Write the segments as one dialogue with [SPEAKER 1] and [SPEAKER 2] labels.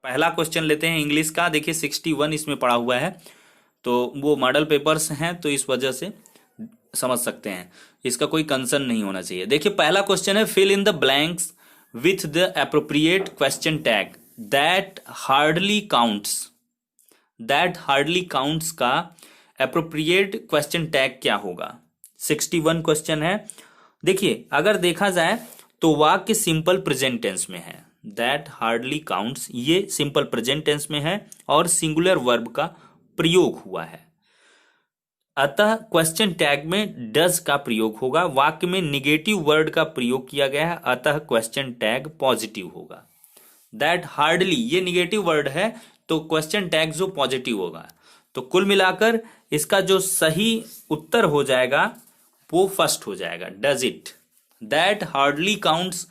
[SPEAKER 1] पहला क्वेश्चन लेते हैं इंग्लिश का। देखिए 61 इसमें पड़ा हुआ है, तो वो मॉडल पेपर्स हैं तो इस वजह से समझ सकते हैं, इसका कोई कंसर्न नहीं होना चाहिए। देखिए पहला क्वेश्चन है, fill in the blanks with the appropriate question tag that hardly counts. That hardly counts का एप्रोप्रिएट क्वेश्चन टैग क्या होगा? 61 क्वेश्चन है। देखिए अगर देखा जाए तो वाक्य सिंपल प्रेजेंट टेंस में है। दैट हार्डली काउंट्स ये सिंपल प्रेजेंट टेंस में है और सिंगुलर वर्ब का प्रयोग हुआ है, अतः क्वेश्चन टैग में डज का प्रयोग होगा। वाक्य में निगेटिव वर्ड का प्रयोग किया गया है, अतः क्वेश्चन टैग पॉजिटिव होगा। दैट हार्डली ये निगेटिव वर्ड है तो क्वेश्चन टैग जो पॉजिटिव होगा। तो कुल मिलाकर इसका जो सही उत्तर हो जाएगा वो फर्स्ट हो जाएगा, does it. That hardly counts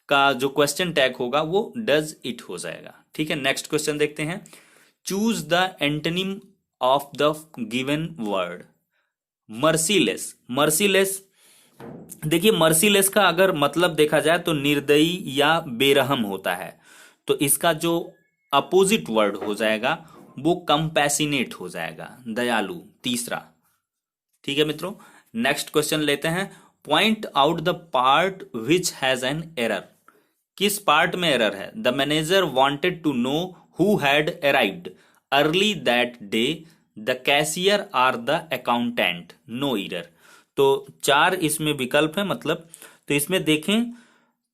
[SPEAKER 1] का जो क्वेश्चन टैग होगा वो डज इट हो जाएगा। ठीक है, नेक्स्ट क्वेश्चन देखते हैं। Choose the antonym of the given word. Merciless. Merciless, देखिए मर्सीलेस का अगर मतलब देखा जाए तो निर्दयी या बेरहम होता है, तो इसका जो अपोजिट वर्ड हो जाएगा वो कंपैसिनेट हो जाएगा, दयालु, तीसरा। ठीक है मित्रों, नेक्स्ट क्वेश्चन लेते हैं। Point out the part which has an error. किस पार्ट में एरर है? The manager wanted to know who had arrived early that day, the cashier or the accountant, no error. तो 4 इसमें विकल्प है, मतलब तो इसमें देखें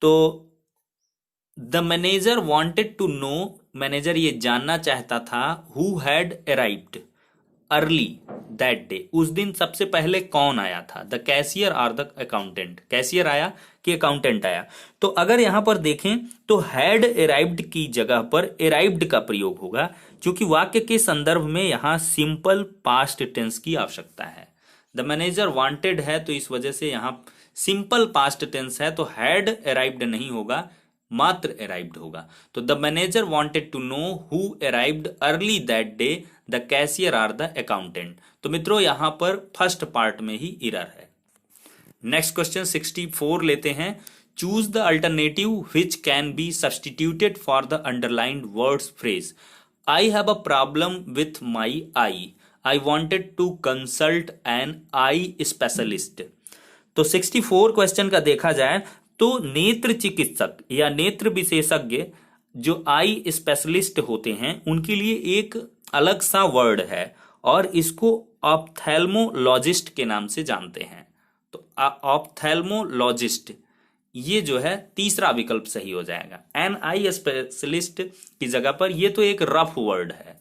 [SPEAKER 1] तो the manager wanted to know, manager ये जानना चाहता था, who had arrived early that day, उस दिन सबसे पहले कौन आया था। The cashier or the accountant, cashier आया कि अकाउंटेंट आया। तो अगर यहां पर देखें तो हैड अराइव्ड की जगह पर अराइव्ड का प्रयोग होगा, क्योंकि वाक्य के संदर्भ में यहां सिंपल पास्ट टेंस की आवश्यकता है। द मैनेजर वांटेड है तो इस वजह से यहां सिंपल पास्ट टेंस है, तो हैड अराइव्ड नहीं होगा, मात्र अराइव्ड होगा। तो the manager wanted to know who arrived early that day, the cashier or the accountant. तो मित्रों यहां पर फर्स्ट पार्ट में ही एरर है। नेक्स्ट क्वेश्चन 64 लेते हैं। Choose the alternative which can be substituted for the underlined words phrase. I have a problem with my eye, I wanted to consult an eye specialist. तो 64 question का देखा जाए तो नेत्र चिकित्सक या नेत्र विशेषज्ञ जो आई स्पेशलिस्ट होते हैं उनके लिए एक अलग सा वर्ड है और इसको ऑप्थेल्मोलॉजिस्ट के नाम से जानते हैं। तो ऑप्थेल्मोलॉजिस्ट ये जो है तीसरा विकल्प सही हो जाएगा। एन आई स्पेशलिस्ट की जगह पर ये तो एक रफ वर्ड है,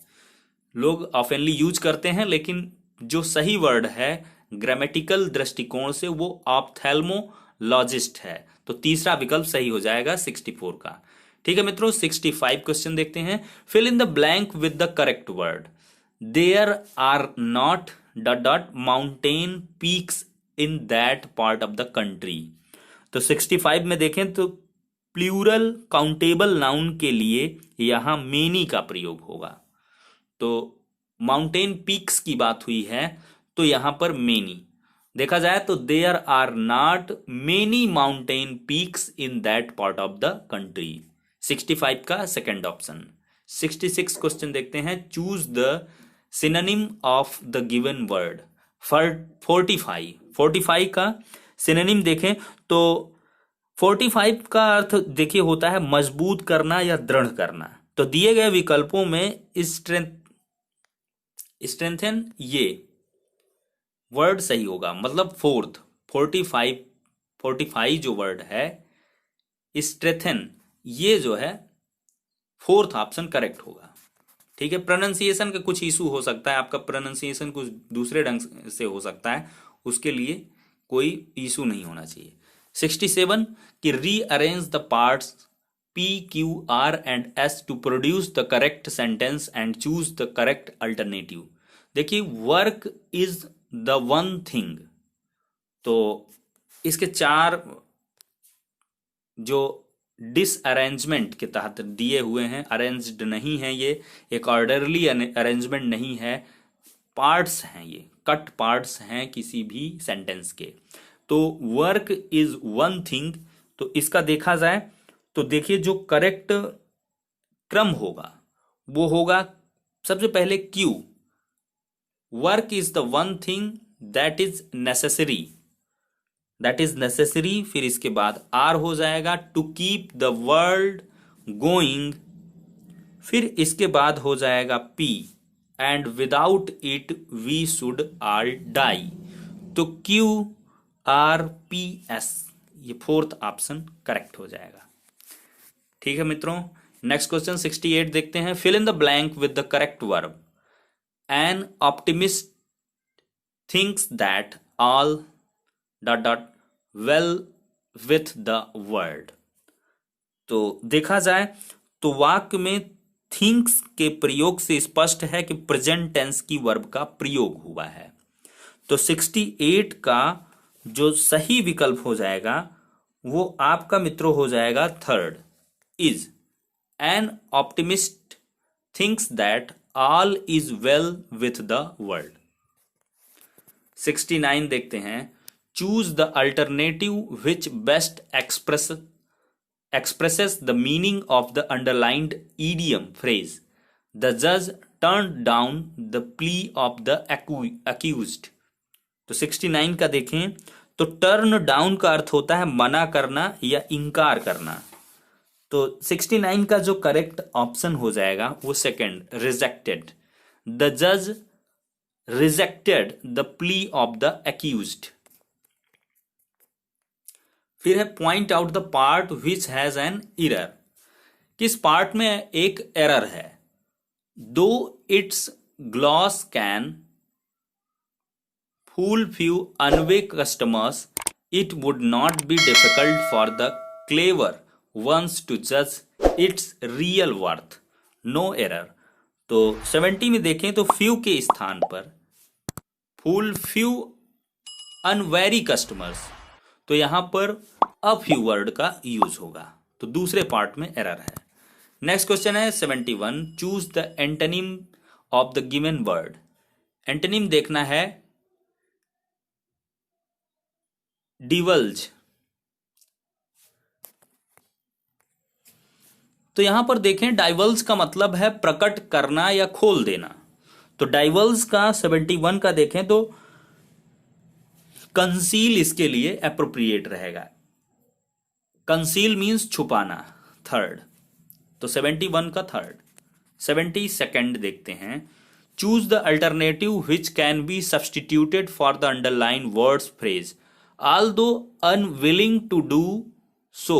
[SPEAKER 1] लोग ऑफनली यूज करते हैं, लेकिन जो सही वर्ड है ग्रामेटिकल दृष्टिकोण से वो ऑप्थेल्मोलॉजिस्ट है। तो तीसरा विकल्प सही हो जाएगा 64 का। ठीक है मित्रों, 65 क्वेश्चन देखते हैं। Fill in the blank with the correct word. There are not dot dot mountain peaks in that part of the country. तो 65 में देखें तो प्लूरल काउंटेबल नाउन के लिए यहां मेनी का प्रयोग होगा। तो माउंटेन पीक्स की बात हुई है तो यहां पर मेनी देखा जाए तो there are not many mountain peaks in that part of the country. 65 का सेकंड ऑप्शन। 66 क्वेश्चन देखते हैं। Choose the synonym of the given word. 45 का सिनोनिम देखें तो 45 का अर्थ देखिए होता है मजबूत करना या दृढ़ करना। तो दिए गए विकल्पों में स्ट्रेंथन ये वर्ड सही होगा, मतलब फोर्थ 45 जो वर्ड है स्ट्रेंथन ये जो है फोर्थ ऑप्शन करेक्ट होगा। ठीक है, प्रोनाउंसिएशन का कुछ इशू हो सकता है, आपका प्रोनाउंसिएशन कुछ दूसरे ढंग से हो सकता है, उसके लिए कोई इशू नहीं होना चाहिए। 67 कि rearrange the parts P, Q, R and S to produce the correct sentence and choose the correct alternative। देखिए work is the one thing, तो इसके 4 जो डिसअरेंजमेंट के तहत दिए हुए हैं, अरेंज्ड नहीं है, ये एक ऑर्डरली अरेंजमेंट नहीं है, पार्ट्स हैं, ये कट पार्ट्स हैं किसी भी सेंटेंस के। तो वर्क इज वन थिंग, तो इसका देखा जाए तो देखिए जो करेक्ट क्रम होगा वो होगा सबसे पहले Q, work is the one thing that is necessary, that is necessary. फिर इसके बाद आर हो जाएगा to keep the world going. फिर इसके बाद हो जाएगा P, and without it we should all die. तो क्यू आर पी एस, ये फोर्थ ऑप्शन करेक्ट हो जाएगा। ठीक है मित्रों, नेक्स्ट क्वेश्चन 68 देखते हैं। Fill in the blank with the correct verb. An optimist thinks that all dot dot well with the world. तो देखा जाए तो वाक्य में थिंक्स के प्रयोग से स्पष्ट है कि प्रेजेंट टेंस की वर्ब का प्रयोग हुआ है। तो 68 का जो सही विकल्प हो जाएगा वो आपका मित्रों हो जाएगा third, is an optimist thinks that all is well with the world. 69 देखते हैं। Choose the alternative which best expresses the meaning of the underlined idiom phrase. The judge turned down the plea of the accused. तो 69 का देखें तो turn down का अर्थ होता है मना करना या इनकार करना। तो 69 का जो करेक्ट ऑप्शन हो जाएगा वो सेकंड, रिजेक्टेड। द जज rejected the plea of the accused। फिर है point out the part which has an error. किस पार्ट में एक एरर है। Though its gloss can fool few unwary customers, it would not be difficult for the clever ones to जज its real worth, no error. तो 70 में देखें तो few के स्थान पर फूल फ्यू अनवेरी कस्टमर्स, तो यहां पर अ फ्यू वर्ड का यूज होगा। तो दूसरे पार्ट में एरर है। नेक्स्ट क्वेश्चन है 71। Choose the antonym of the given word. Antonym देखना है डिवल्ज। तो यहां पर देखें डाइवल्ज का मतलब है प्रकट करना या खोल देना। तो डाइवल्ज का 71 का देखें तो कंसील इसके लिए एप्रोप्रिएट रहेगा। कंसील मीन्स छुपाना, थर्ड। तो 71 का थर्ड। 72 देखते हैं। Choose the alternative which can be substituted for the underline words phrase. Although unwilling to do so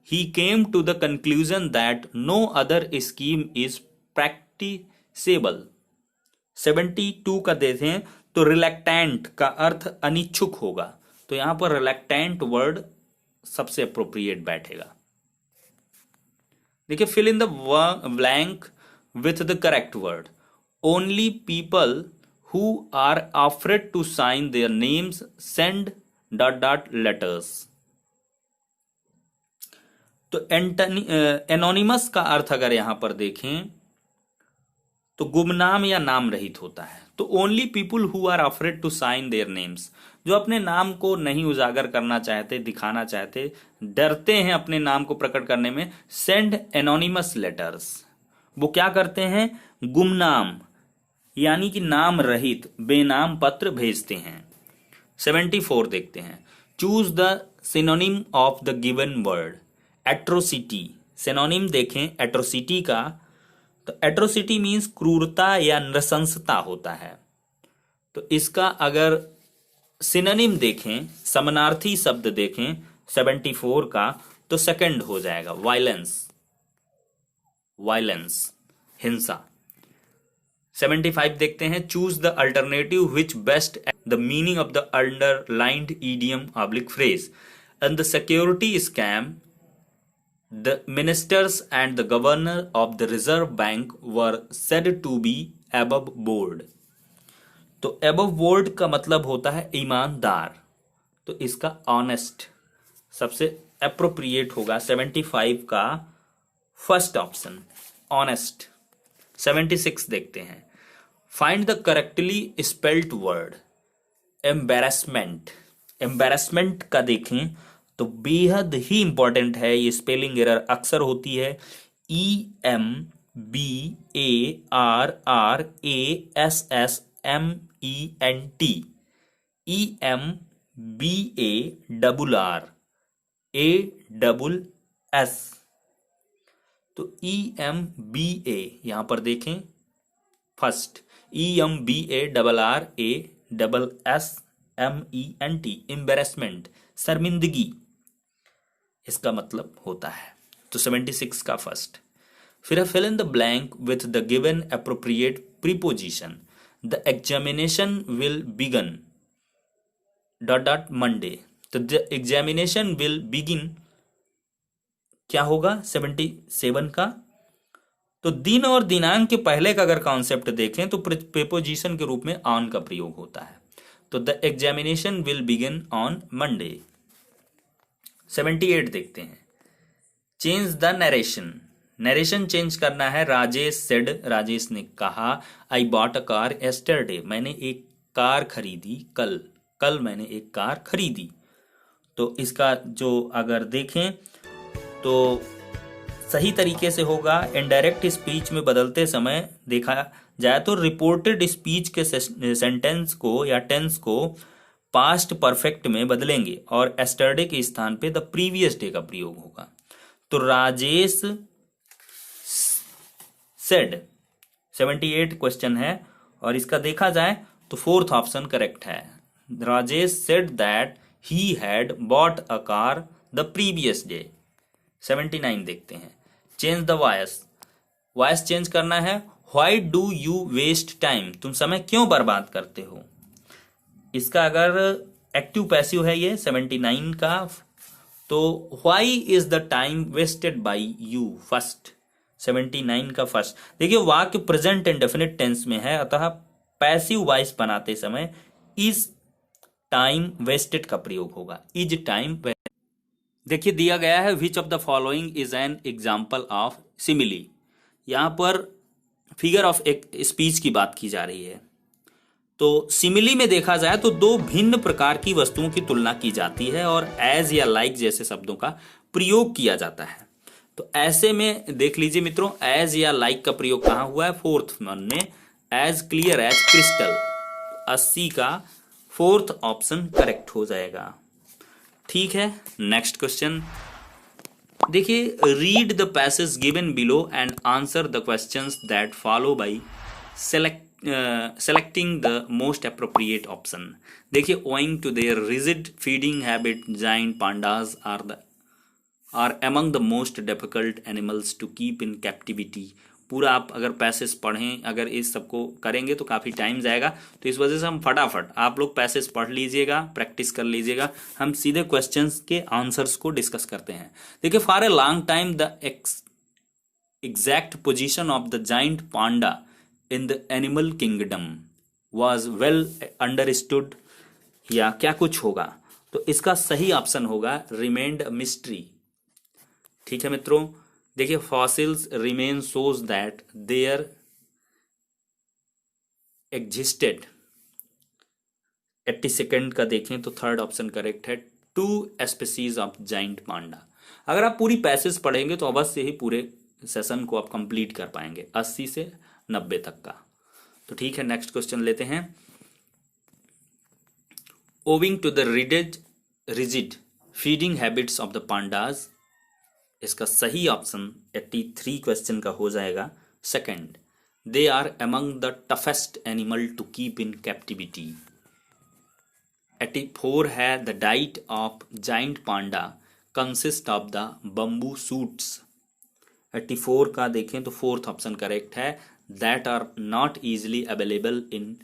[SPEAKER 1] he came to the conclusion that no other scheme is practicable. 72 का देखें तो रिलैक्टेंट का अर्थ अनिच्छुक होगा। तो यहां पर रिलैक्टेंट वर्ड सबसे अप्रोप्रिएट बैठेगा। देखिए, fill in the blank with the correct word. Only people who are afraid to sign their names send dot dot letters. तो एनोनिमस का अर्थ अगर यहां पर देखें तो गुमनाम या नाम रहित होता है। तो only people who are afraid to sign their names, जो अपने नाम को नहीं उजागर करना चाहते, दिखाना चाहते, डरते हैं अपने नाम को प्रकट करने में, सेंड एनोनिमस लेटर्स। वो क्या करते हैं, गुमनाम यानी कि नाम रहित बेनाम पत्र भेजते हैं। 74 देखते हैं। Choose the synonym of the given word. Atrocity, synonym देखें एट्रोसिटी का, तो एट्रोसिटी मीन्स क्रूरता या नृशंसता होता है। तो इसका अगर सिनोनिम देखें, समानार्थी शब्द देखें 74 का, तो सेकंड हो जाएगा वायलेंस, वायलेंस हिंसा। 75 देखते हैं। Choose the alternative which best the meaning of the underlined idiom oblique phrase. And the security scam, the ministers and the governor of the reserve bank were said to be above board। तो above board का मतलब होता है ईमानदार। तो इसका honest सबसे appropriate होगा 75 का फर्स्ट ऑप्शन, ऑनेस्ट। 76 देखते हैं। Find the correctly spelled word. Embarrassment, embarrassment का देखें तो बेहद ही इंपॉर्टेंट है। ये स्पेलिंग एरर अक्सर होती है। EMBARRASSMENT EMBARRESSMENT, EMBASS। तो EMBA यहां पर देखें फर्स्ट, EMBARRASSMENT, एम्बेरसमेंट, शर्मिंदगी, इसका मतलब होता है। तो 76 का फर्स्ट। फिर है fill in the blank with the given appropriate preposition. The examination will begin dot dot Monday. तो द एग्जामिनेशन विल बिगिन क्या होगा 77 का? तो दिन और दिनांक के पहले का अगर कॉन्सेप्ट देखें तो प्रीपोजिशन के रूप में ऑन का प्रयोग होता है। तो the examination will begin on Monday. 78 देखते हैं। Change the narration. Narration change करना है। राजेश सेड, राजेश ने कहा, I bought a car yesterday, मैंने एक कार खरीदी कल, कल मैंने एक कार खरीदी। तो इसका जो अगर देखें तो सही तरीके से होगा, इनडायरेक्ट स्पीच में बदलते समय देखा जाए तो रिपोर्टेड स्पीच के सेंटेंस को या टेंस को पास्ट परफेक्ट में बदलेंगे और एस्टरडे के स्थान पे द प्रीवियस डे का प्रयोग होगा। तो राजेश सेड 78 क्वेश्चन है और इसका देखा जाए तो फोर्थ ऑप्शन करेक्ट है। Rajesh said that he had bought a car the previous day. 79 देखते हैं। Change the voice. Voice change करना है। Why do you waste time, तुम समय क्यों बर्बाद करते हो। इसका अगर एक्टिव पैसिव है ये 79 का, तो why is the time wasted by you first. 79 का फर्स्ट। देखिए वाक्य प्रेजेंट इंडेफिनिट टेंस में है, अतः पैसिव वॉइस बनाते समय इज टाइम वेस्टेड का प्रयोग होगा, इज टाइम। देखिए दिया गया है which of the following is an example of simile. यहां पर फिगर ऑफ एक स्पीच की बात की जा रही है। तो सिमिली में देखा जाए तो दो भिन्न प्रकार की वस्तुओं की तुलना की जाती है और एज या लाइक जैसे शब्दों का प्रयोग किया जाता है। तो ऐसे में देख लीजिए मित्रों, एज या लाइक का प्रयोग कहां हुआ है, फोर्थ वन में, एज क्लियर एज क्रिस्टल। 80 का फोर्थ ऑप्शन करेक्ट हो जाएगा। ठीक है, नेक्स्ट क्वेश्चन देखिए, read the passage given below and answer the questions that follow by selecting the most appropriate option. देखिए, owing to their rigid feeding habit giant pandas are among the most difficult animals to keep in captivity। पूरा आप अगर passage पढ़ें, अगर इस सबको करेंगे तो काफ़ी टाइम जाएगा, तो इस वजह से हम फटाफट आप लोग पैसेज पढ़ लीजिएगा, प्रैक्टिस कर लीजिएगा, हम सीधे क्वेश्चंस के आंसर्स को डिस्कस करते हैं। देखिए, for a long time the exact position of the giant panda in the animal kingdom was well understood, या क्या कुछ होगा। तो इसका सही ऑप्शन होगा रिमेन्ड मिस्ट्री। ठीक है मित्रों, देखिए fossils remain shows that there existed. 82 का देखें तो थर्ड ऑप्शन करेक्ट है, 2 स्पीसीज ऑफ जाइंट पांडा। अगर आप पूरी पैसेज पढ़ेंगे तो अवश्य ही पूरे सेशन को आप कंप्लीट कर पाएंगे 80 से 90 तक का। तो ठीक है, नेक्स्ट क्वेश्चन लेते हैं। Owing to the rigid feeding habits of the pandas, इसका सही ऑप्शन 83 क्वेश्चन का हो जाएगा second, they are among the toughest animal to keep in captivity. 84 है the diet of giant panda consist of the bamboo shoots. 84 का देखें तो fourth option correct है, that are not easily available in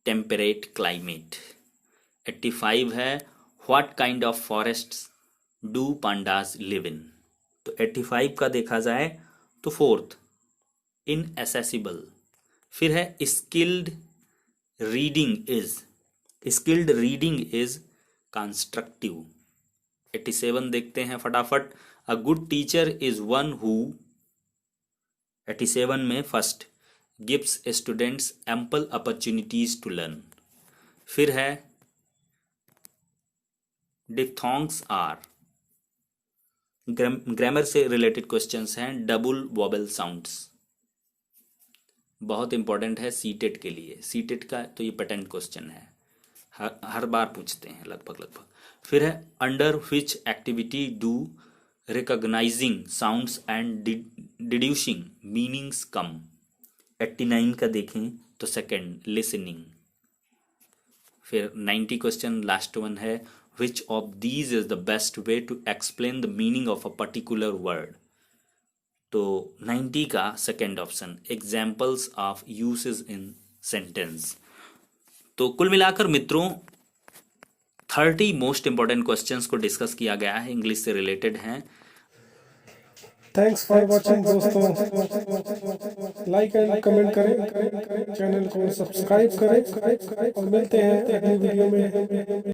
[SPEAKER 1] temperate climate. 85 है what kind of forests do pandas live इन। तो 85 का देखा जाए तो फोर्थ, इनएसेसिबल। फिर है skilled reading is, skilled reading is constructive. 87 देखते हैं फटाफट, a good teacher is one who, 87 में first, gives students ample opportunities to learn. फिर है डिप्थोंग्स आर, ग्रामर से रिलेटेड क्वेश्चंस हैं, डबल वॉबल साउंड्स। बहुत इंपॉर्टेंट है सीटेट के लिए। सीटेट का तो ये पेटेंट क्वेश्चन है, हर बार पूछते हैं लगभग लगभग। फिर है under which activity do recognizing sounds and deducing meanings come. 89 का देखें तो सेकंड लिसनिंग। फिर 90 क्वेश्चन लास्ट वन है which of these is the best way to explain the meaning of a particular word. तो 90 का second option examples of uses in sentence. तो कुल मिलाकर मित्रों 30 मोस्ट इंपॉर्टेंट क्वेश्चंस को डिस्कस किया गया है, इंग्लिश से रिलेटेड हैं।
[SPEAKER 2] थैंक्स फॉर वॉचिंग दोस्तों, लाइक एंड कमेंट करें, चैनल को सब्सक्राइब करें और मिलते हैं अगली वीडियो में।